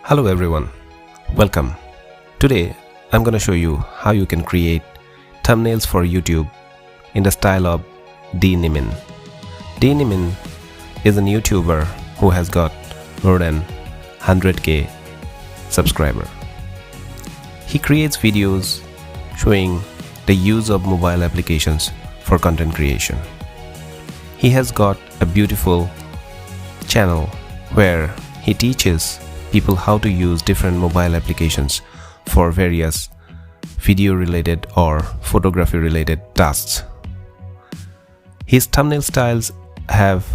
Hello everyone, welcome. Today I'm going to show you how you can create thumbnails for YouTube in the style of Nimmin. Nimmin is a YouTuber who has got more than 100k subscriber. He creates videos showing the use of mobile applications for content creation. He has got a beautiful channel where he teaches people how to use different mobile applications for various video related or photography related tasks. His thumbnail styles have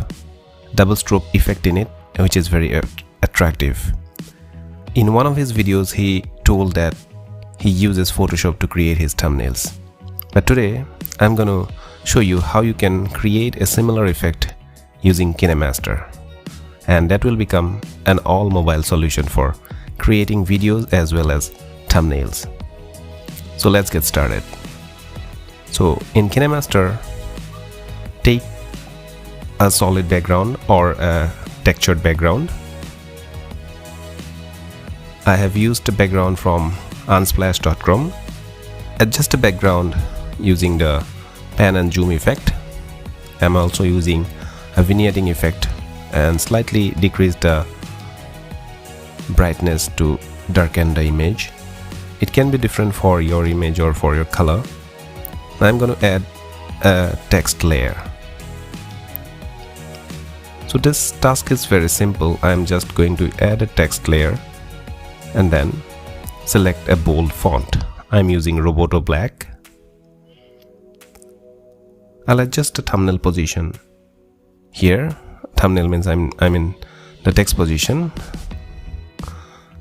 double stroke effect in it, which is very attractive. In one of his videos he told that he uses Photoshop to create his thumbnails. But today I'm going to show you how you can create a similar effect using Kinemaster, and that will become an all mobile solution for creating videos as well as thumbnails. So let's get started. So in Kinemaster, take a solid background or a textured background. I have used a background from unsplash.com. Adjust the background using the pan and zoom effect. I'm also using a vignetting effect and slightly decrease the brightness to darken the image. It can be different for your image or for your color. I'm going to add a text layer. So this task is very simple. I'm just going to add a text layer and then select a bold font. I'm using Roboto Black. I'll adjust the thumbnail position. Here, thumbnail means I'm in the text position,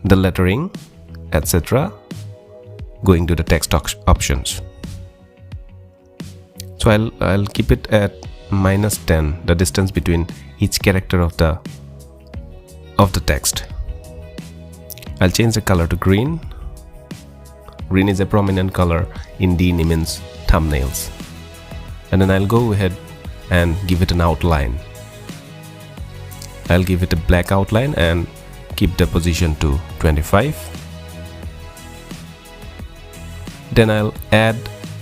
the lettering, etc. Going to the text options. So I'll keep it at -10, the distance between each character of the text. I'll change the color to green. Green is a prominent color in Nimmin's thumbnails. And then I'll go ahead and give it an outline. I'll give it a black outline and keep the position to 25. Then I'll add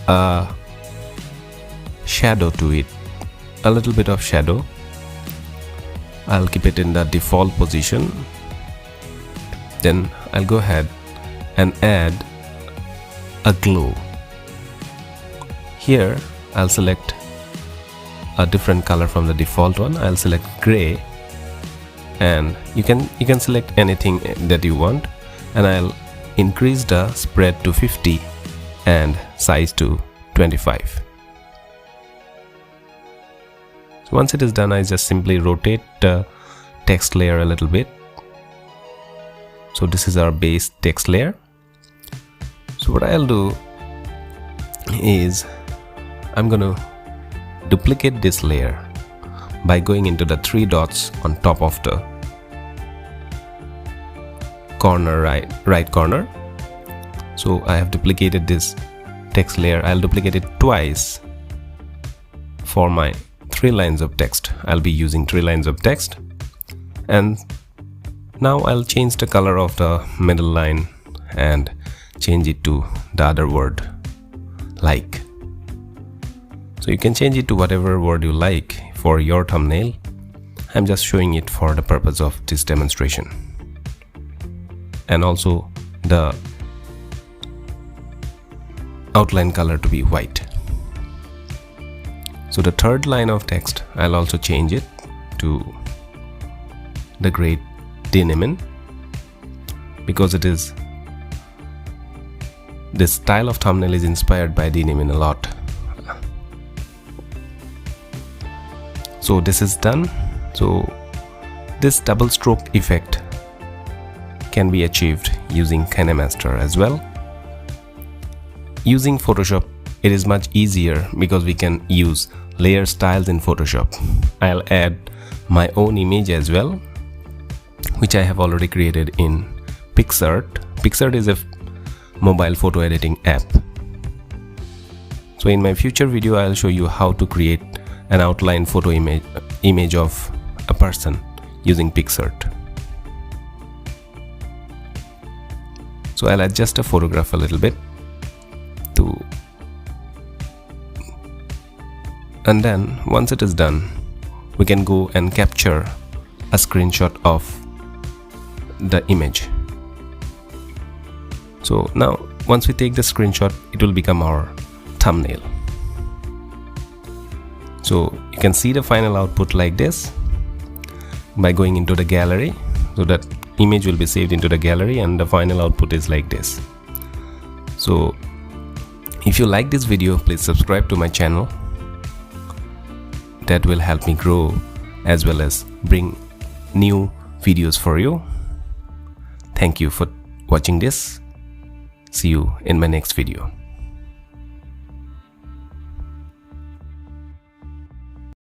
a shadow to it, a little bit of shadow. I'll keep it in the default position. Then I'll go ahead and add a glow. Here I'll select a different color from the default one. I'll select gray, and you can select anything that you want, and I'll increase the spread to 50 and size to 25. So once it is done, I just simply rotate the text layer a little bit. So this is our base text layer. So what I'll do is I'm gonna duplicate this layer by going into the 3 dots on top of the corner, right corner. So I have duplicated this text layer. I'll duplicate it twice for my 3 lines of text. I'll be using 3 lines of text, and now I'll change the color of the middle line and change it to the other word, like. So you can change it to whatever word you like for your thumbnail. I'm just showing it for the purpose of this demonstration. And also the outline color to be white. So the 3rd line of text, I'll also change it to the great Nimmin, because this style of thumbnail is inspired by Nimmin a lot. So this is done. So this double stroke effect can be achieved using Kinemaster as well. Using Photoshop, it is much easier because we can use layer styles in Photoshop. I'll add my own image as well, which I have already created in PicsArt. PicsArt is a mobile photo editing app. So in my future video, I'll show you how to create an outline photo image of a person using PicsArt. So I'll adjust the photograph a little bit and then once it is done, we can go and capture a screenshot of the image. So now once we take the screenshot, it will become our thumbnail. So you can see the final output like this by going into the gallery. So that image will be saved into the gallery and the final output is like this. So if you like this video, please subscribe to my channel. That will help me grow as well as bring new videos for you. Thank you for watching this. See you in my next video.